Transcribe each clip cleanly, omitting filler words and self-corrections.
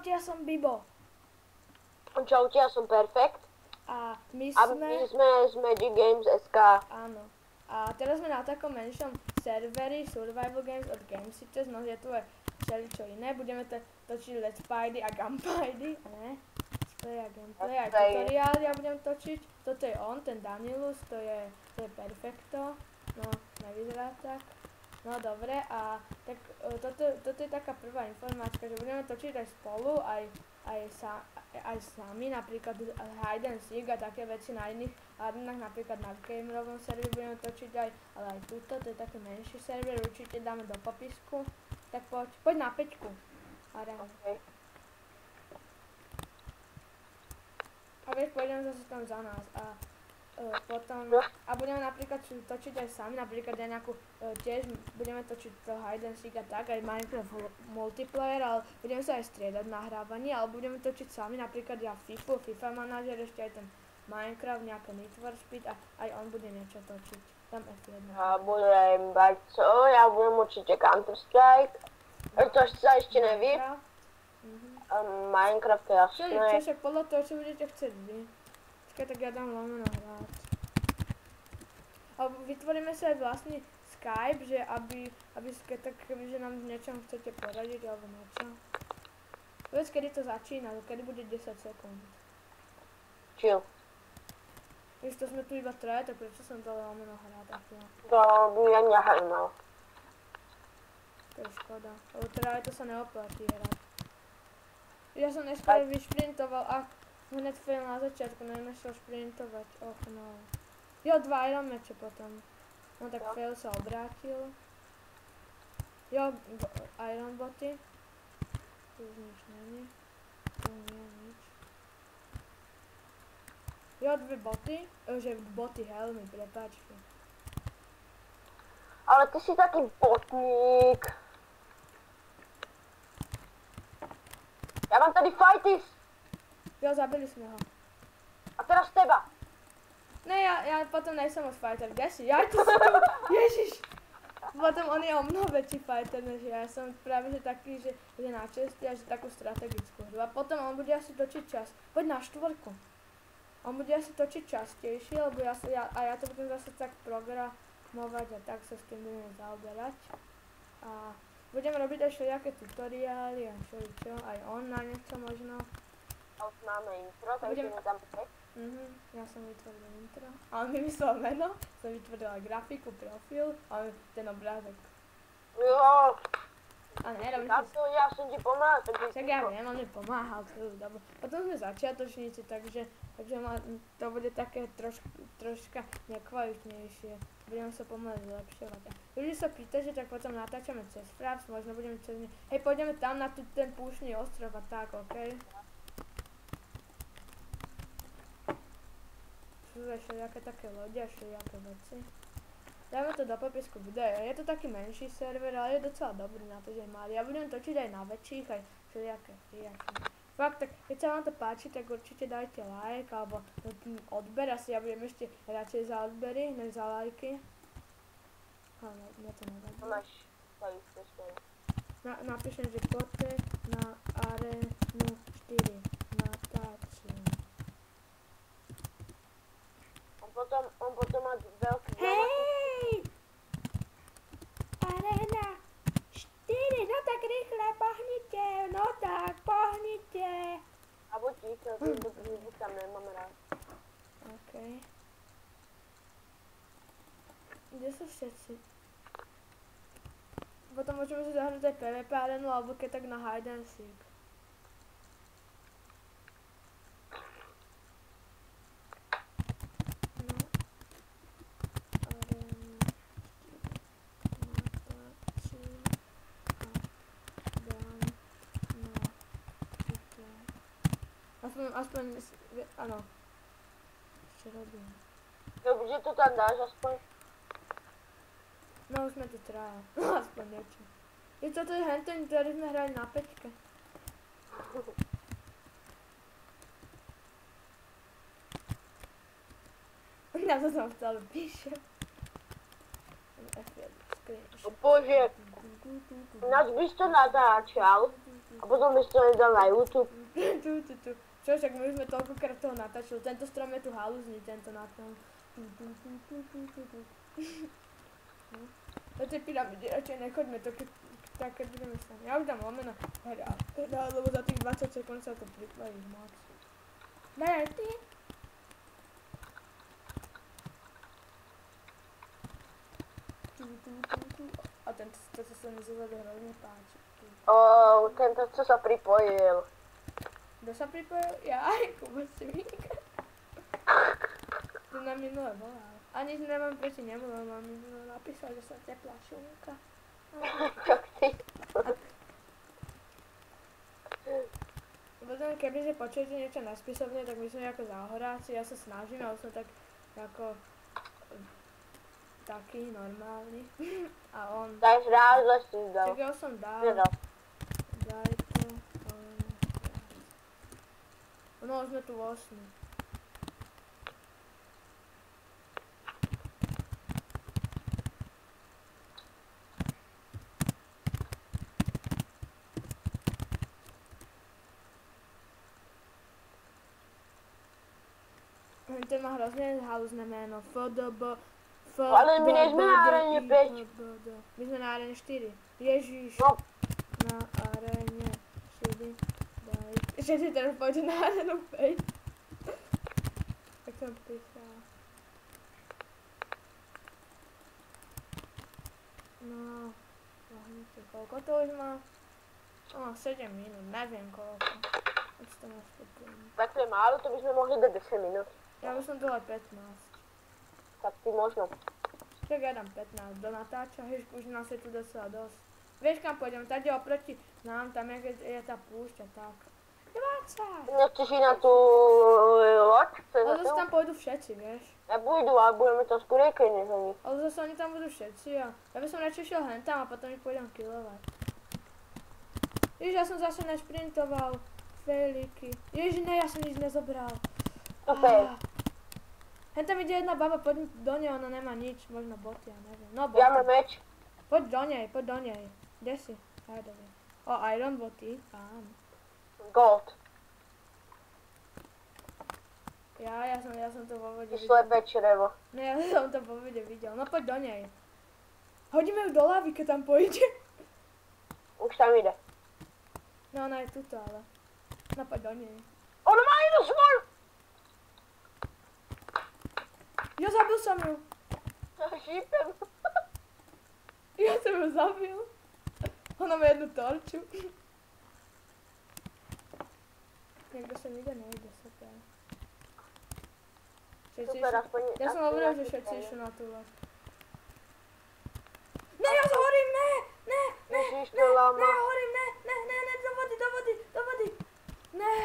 Čaute, ja som Bibo. Čaute, ja som Perfect. A my my sme z Magic Games SK. Áno. A teraz sme na takom menšom serveri Survival Games od Gamesites, no je tu aj všeličo iné. Budeme točiť Let's Playdy a Gunplaydy, ne? Play a gameplay, aj tutoriály ja budem točiť. Toto je on, ten Danilus, to je Perfecto. No, nevyzerá tak. No dobre, a tak toto je taká prvá informácia, že budeme točiť aj spolu, aj sami, napríklad hide and seek a také veci na iných arenách, napríklad na gamerovom serveri budeme točiť aj, ale aj túto, to je také menší server, určite dáme do popisku. Tak poď na 5. Okay. A vieš, pôjdem zase tam za nás potom, a budeme napríklad točiť aj sami, napríklad aj nejakú, tiež budeme točiť to hide and seek a tak, aj Minecraft multiplayer, ale budeme sa aj striedať na hrávaní, ale budeme točiť sami, napríklad ja FIFA manažer, ešte aj ten Minecraft, nejaké Need for Speed a aj on bude niečo točiť, tam F1. Ja budem ja budem určite Counter Strike, to sa ešte neví. Minecraft je jasné. Čo však podľa toho, čo budete chcieť vy. Tak ja dám lomeno hrať. A vytvoríme sa aj vlastný Skype, že aby tak že nám v niečom chcete poradiť alebo niečo. Povedz, kedy to začína, kedy bude 10 sekúnd. Chill. Víš, to sme tu iba traja, tak prečo som dal lomeno hrať takto? To ja nehajmal. To je škoda, lebo teda to sa neoplatí hrať. Ja som neskôr vyšprintoval, hneď fail na začiatku, nemešiel šprintovať, no. Jo, 2 iron meče potom. No tak fail sa obrátil. Jo, iron boty. Tu už nič není. Tu nie je nič. Jo, 2 boty. Boty helmy, prepáčte. Ale ty si taký botník. Ja mám tady fighties. Jo, zabili sme ho. A teraz teba. Ne, ja potom nejsem moc fighter, kde si? Ja tu som, ježiš! Potom on je o mnoho väčší fighter než ja som práve že taký, že na česti a že takú strategickú hru. A potom on bude asi točiť čas. Poď na 4. On bude asi točiť častejšie, lebo ja to budem zase tak programovať a tak sa s tým budeme zaoberať. A budem robiť aj všelijaké tutoriály a všeličo, aj on na niečo možno. A už máme intro, takže mi tam text. Ja som vytvoril intro. A on mi myslel meno, som vytvorila grafiku, profil a ten obrázok. Jo. A ne, robíš to. Ja som ti pomáhal, takže... Však ja viem, on mi pomáhal celú dobu. Potom sme začiatočníci, takže to bude také troška nekvalitnejšie. Budeme sa pomaly zlepšovať. Ľudí sa pýta, že tak potom natáčame cez Fraps, možno budeme cez ne... Hej, pôjdeme tam na ten púštny ostrov a tak, okej? Sú všelijaké také lode a všelijaké veci. Dáme to do popisku videa. Je to taký menší server, ale je docela dobrý na to, že je malý. Ja budem točiť aj na väčších, aj všelijaké friaky. Fakt, tak keď sa vám to páči, tak určite dajte like, alebo odber. Asi ja budem ešte radšej za odbery, než za lajky. Ale mňa to nevadí. Máš ešte. Napíšem, že poďte na arenu 4. Natáčim. On potom má veľký... Hej! Arena 4, no tak rýchle, pohnite, no tak, pohnite. A buď ticho, tento prízvuk tam nemám rád. Okej. Kde sú všetci? Potom môžeme si zahrať aj PvP arenu, alebo keď tak na hide and seek. Aspoň, áno. Ešte robím. Že to tam dáš aspoň? No už sme tu traja. Aspoň niečo. Toto je henteň, ktorý sme hrali na 5. Na to som stále píšem. O bože, nás by to natáčal. A potom by si to nedal na YouTube. Tu. Čo, však my už sme toľkokrát toho natáčili. Tento strom je tu halúzny, tento na tom. Do tej pyramídy radšej nechoďme, to keď budeme sami. Ja už dám lomeno hra, lebo za tých 20 sekúnd sa to pripraví moc. Berty? A tento sa mi zozadu hrozne páči. Tento, co sa pripojil. Kto sa pripojil? Ja aj Kuba Svíka. To na minule volal. Ani neviem, prečo nevolal, mám minule napísal, že sa teplá šunka. Čo ty? Potom kebyže počujete niečo na spisovne, tak my sme ako záhoráci, ja sa snažím, ale som tak ako taký normálny. A on... Dáš rád, že si dal. Tak ja som dal. Dajte... No, už sme tu 8. Ten má hrozne halúzne meno. FDB... Ale my nejsme na aréne 5. My sme na aréne 4. Ježiš. No. Na aréne 4. Daj. Ešte si teraz pôjde na arénu 5. Tak som písala. No. Koľko to už má? 7 minút. Neviem koľko. Tak to je málo, to by sme mohli dať 10 minút. Ja by som dala 15. Tak ty možno. Tak ja dám 15 do natáča, už nás je tu docela dosť. Vieš kam pôjdem, tady oproti nám, tam je tá púšťa, tak. 20! Nechceš ísť na tú loď? Ale zase tam pôjdu všetci, vieš. Nebudú, ale budeme to skôr keď nezomí. Ale zase oni tam budú všetci a ja by som radšej šiel hentam a potom ich pôjdem killovať. Ježiš, ja som zase nešprintoval. Fejlíky. Ježiš, ne, ja som nič nezobral. Super. Hentam ide jedna baba, poď do nej, ona nemá nič, možno boty, ja neviem. No Ja mám boty. meč. Poď do nej. Kde si? Aj dobre. Iron boty, áno. Gold. Ja som to vo vode Ty videl. slepé črevo. No ja som to vo vode videl. No poď do nej. Hodíme ju do lávy, keď tam pôjde. Už tam ide. No ona je tuto, ale. No poď do nej. Ona má jednu svoj! Ja zabil som ju. Šípem. Ja som ju zabil. Ona má jednu torču. Niekto sa nikde nejde, super. Super, aspoň... Ja som hovoril, že všetci išli na tú loď. Ne, ja zhorím, ne, Ježiš, to ja lama. horím, ne, do vody. Ne.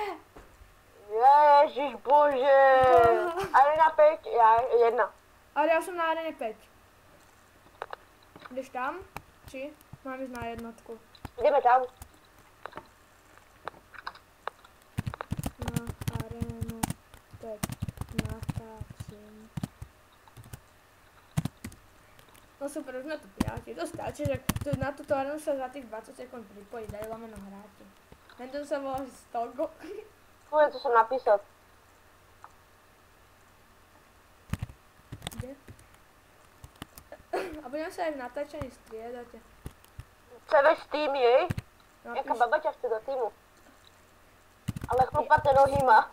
Ježiš bože. Arena 5, ja 1. Ale ja som na arene 5. Ideš tam? Či? Mám ísť na jednotku. Ideme tam. Na arenu 5. Natáčim. No super, už sme tu 5. To stačí, že na túto arenu sa za tých 20 sekúnd pripojí, daj lomeno hráti. Tento sa volá Stogo. Poviem, to som napísal. Kde? A budeme sa aj v natáčaní striedať. Chceš tým jej? Napíš. Jaká baba ťa chce do týmu? Ale chlupaté nohy má.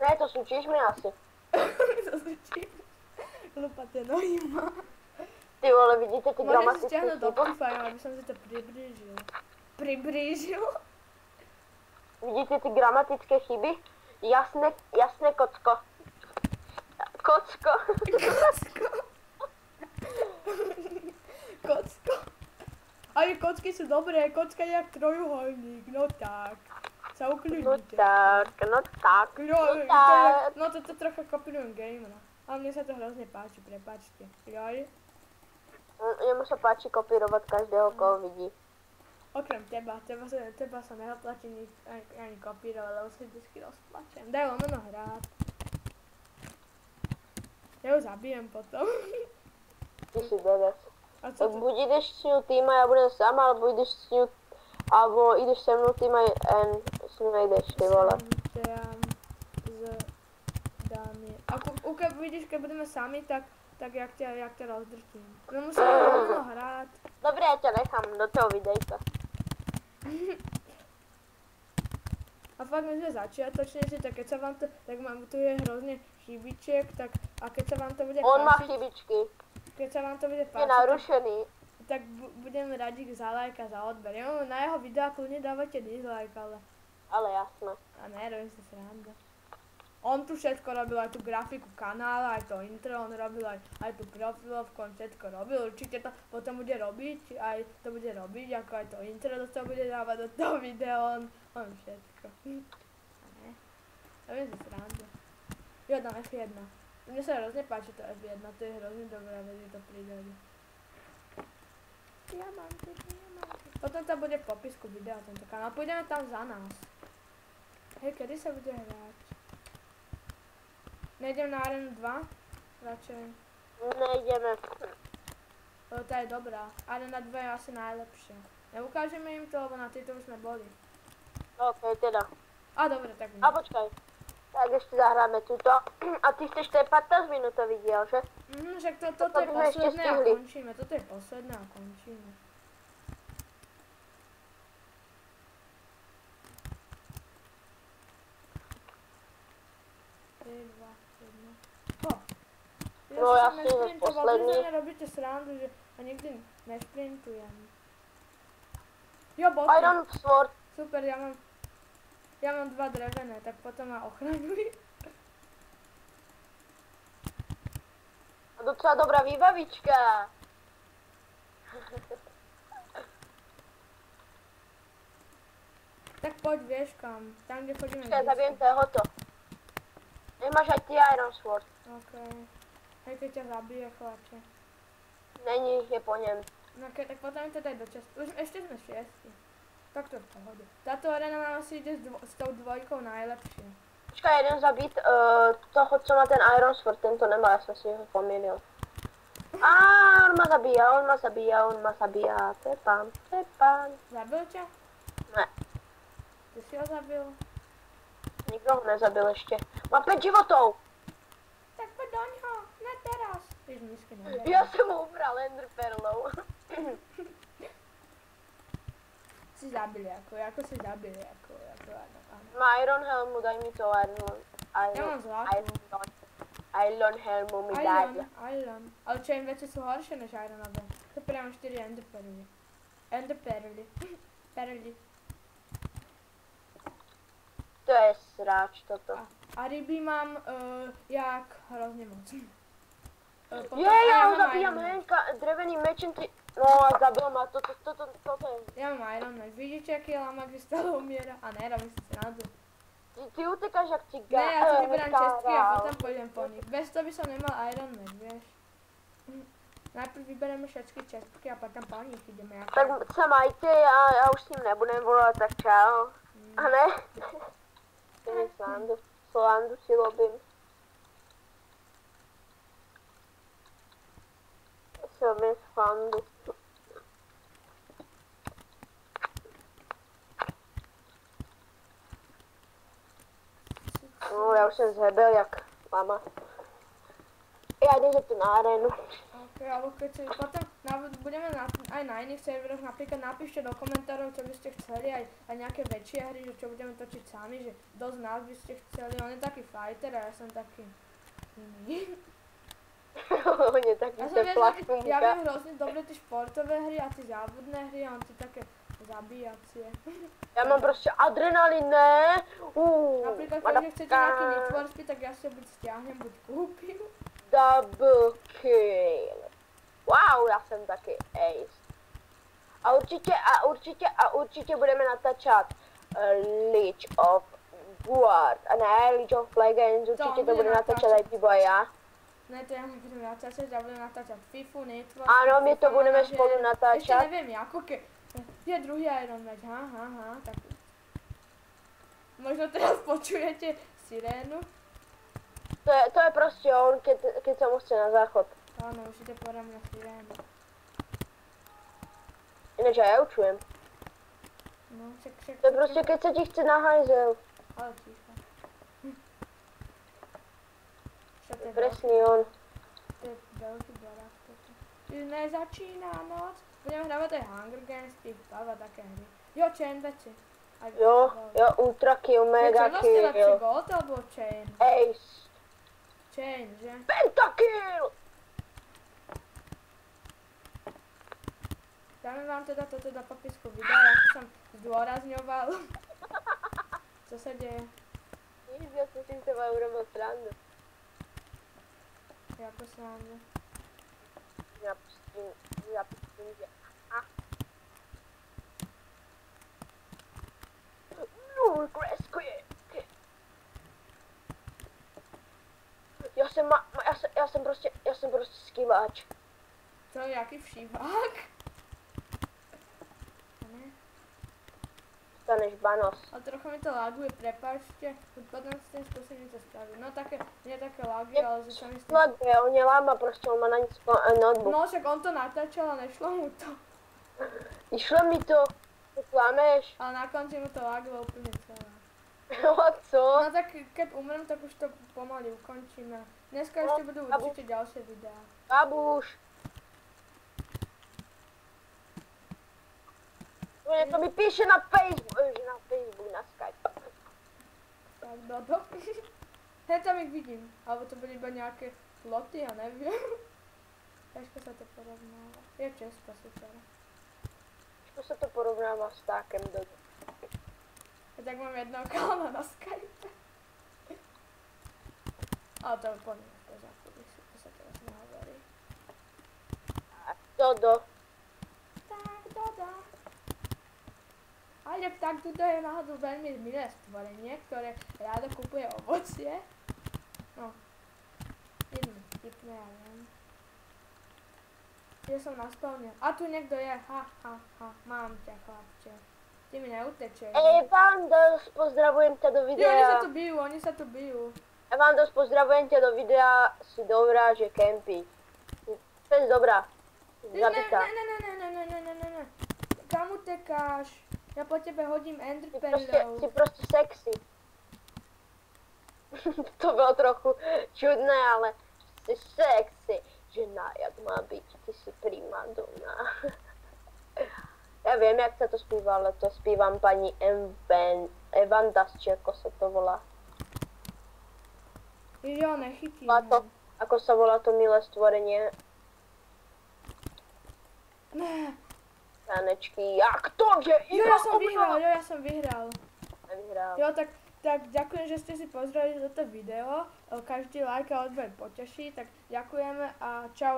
Ne, to sú čižmy asi. To sú čižmy. Chlupaté nohy má. Ty vole, vidíte ty Môžem si gramatické stiahnuť do chyby? profile, aby som si to priblížil. Vidíte ty gramatické chyby? Jasné kocko. Kocko. Kocko. Aj kocky sú dobré, kocka je jak trojuholník, no tak. Sa ukľudnite. No tak. No toto trocha kopírujem gamera. Ale mne sa to hrozne páči, prepáčte. Joj. Jemu sa páči kopírovať každého, koho vidí. Okrem teba sa neoplatí ani kopírovať, lebo si vždycky rozplačem. Daj lomeno hrát. Ja ju zabijem potom. Ty si dedes. A Tak buď ideš s ňou tým a ja budem sám, alebo ideš s ňou, alebo ideš se mnou tým a s ňou nejdeš, ty vole. Keď vidíš, keď budeme sami, tak jak ťa rozdrtím. Musíme rovno hrát. Dobre, ja ťa nechám do toho videjka. A fakt my sme začiatočníci, tak keď sa vám to, tak tu je hrozne chybičiek, tak a keď sa vám to bude On má páčiť, chybičky. keď sa vám to bude Je páčiť, narušený. tak budem radi za like a za odber. Na jeho videa kľudne dávajte dislike, ale... Ale jasné. A ne, robím si srandu. On tu všetko robil, aj tú grafiku kanála, aj to intro, on robil aj tú profilovku, on všetko robil. Určite to potom bude robiť, aj to bude robiť, ako aj to intro do toho bude dávať do toho videa, on všetko. A ne, robím si srandu. Jo, dám F1. Mne sa hrozne páči to F1, to je hrozne dobrá vec, že to pridali. Diamanty. Potom to bude v popisku videa, tento kanál. Pôjdeme tam za nás. Hej, kedy sa bude hrať? Nejdem na Arenu 2? Radšej. Nejdeme. To je dobrá. Arena 2 je asi najlepšia. Neukážeme im to, lebo na tejto už sme boli. OK, teda. A dobre, tak A počkaj. Tak ešte zahráme túto. A ty chceš ten 15 minútový diel, že? Však toto je posledné a končíme. Toto je posledné a končíme. No ja si je posledný. Vy robíte srandu, že a nikdy nešprintujem. Jo, boty. Iron Sword. Super, ja mám 2 drevené, tak potom ma ochraňuj. A docela dobrá výbavička. Tak poď, vieš kam. Tam, kde chodíme. Počkaj, zabijem tohoto. Nemáš aj ty Iron Sword. OK. Hej, keď ťa zabije, chlače. Není, je po něm. No tak potom to daj do času. Už ešte sme 6. Tak to v pohode. Táto arena nám asi ide s tou dvojkou najlepšie. Počkaj, jeden zabít toho, co má ten Iron Sword, ten to nemá, já jsem si ho pomýlil. On ma zabíja, to je pán. Zabil ťa? Ne, Ty si ho zabil? nikdo ho nezabil ještě. Má 5 životů. Tak poď do ňoho, ne teraz. Víš, nízky nevěděl. Já jsem ho ubral Ender Perlou. Si zabili, jako si zabili, jako ano. Má Iron Helmu, daj mi to Ja mám zlatú. Iron Helmu mi daj. Iron. Ale čo im veci sú horšie než Ironové. To priamo 4 Ender Perly. Ender Perly. Perly. To je sráč toto. A ryby mám jak hrozne moc. Já ho zabíjam, Henka, drevený mečem ty... No, zabil ma, toto je... Ja mám Iron Man, vidíte, aký je lamak, že stále umiera? A ne, robím si srandu. Ty utekáš jak ti Ne, ja si vyberám čestky a potom pôjdem po nich. Bez toho by som nemal Iron Man, vieš. Najprv vybereme všetky čestky a potom po nich ideme. Tak se majte, já už s ním nebudem volat, tak čau. A ne? Slandu si robím. Robím slandu. No, já už jsem zhebil jak mama. Já jdu to na arénu. Ok, alebo keď si potom budeme aj na iných serveroch, napríklad napíšte do komentárov, čo by ste chceli, aj nejaké väčšie hry, že čo budeme točiť sami, že dosť nás by ste chceli, on je taký fighter a ja som taký iný. On je taký plachtunka. Ja viem hrozne dobre tie športové hry a tie závodné hry a on tie také zabíjacie. Ja mám prostě adrenalin, ne? Napríklad, keď chcete nejaký Need for Speed, tak ja si buď stiahnem, buď kúpim. Double kill. Wow, já jsem taky ace. A určitě budeme natáčet League of War. A ne, League of Legends, určitě to bude natáčet aj ty boja. Ne, to ja nebudem natáčať, ja budem natáčať Fifu, Need for Speed. Ano, my to budeme spolu natáčet. Ešte neviem, ako je druhý Iron Man, tak. Možno teraz počujete sirénu. To je prostě on, keď se mu chce na záchod. Áno, už ide podľa mňa sirénu. Ináč aj ja učujem. No, však. To je proste, keď sa ti chce na hajzel. Ale ticho. Však to je Presný on. To je veľký barák toto. Čiže nezačína noc. Budeme hrávať aj Hunger Games, tých bava také hry. Jo, Chain veci. Jo, Ultra Kill, Mega Čo vlastne lepšie, Kill, Gold alebo Chain? Ace, Chain, že? Pentakill! Dáme vám teda toto do popisku videa, ako som zdôrazňoval. Co sa deje? Nič, ja som si s teba urobil srandu. Jako srandu. Zapustím, že... Ja som proste skiváč. To je jaký všívák? Ne? Staneš banos. Ale trocha mi to laguje, prepáčte. Potom s tým skúsim to spraviť. No také, nie také lagy, ale že sa mi s tým... Laguje, on neláma proste, on má na nic notebook. No však on to natáčal a nešlo mu to. Išlo mi to, ty klameš. Ale na konci mu to lagilo úplne celé. No co? No tak keď umrem, tak už to pomaly ukončíme. Dneska ešte budú určite ďalšie videá. Babuš. To mi píše na Facebook, na Skype. Tak, dodo. Hej, tam ich vidím. Alebo to boli iba nejaké ploty, ja neviem. Ťažko sa to porovnáva. Je Česko, super. Ťažko sa to porovnáva s tákem dodo. Ja tak mám jedného kalana na Skype. Ale to je úplne to zákulisí, to sa teraz nehovorí. Dodo. Tak, Dodo. Ale tak Dodo je náhodou veľmi milé stvorenie, ktoré rádo kupuje ovocie. No. Jedno vtipné, ja viem. Ja som na spawne. A tu niekto je, mám ťa, chlapče. Ty mi neutečeš. Evandos, pozdravujem ťa do videa. Oni sa tu bijú. Evandos, pozdravujem ťa do videa. Si dobrá, že kempí. Si dobrá. Zabitá. Ne. Kam utekáš? Ja po tebe hodím Si enderpearlov. proste sexy. To bolo trochu čudné, ale si sexy. Žena, jak má byť, ty si primadona. Ja viem, jak sa to spíva, ale to spívam pani Evandas, či ako sa to volá. Jo, nechytím. Ako sa volá to milé stvorenie. Ne. Janečky, jak to, že Jo, ja som vyhral. Nevyhral. Jo, tak ďakujem, že ste si pozreli toto video. Každý like a odber poteší, tak ďakujeme a čau.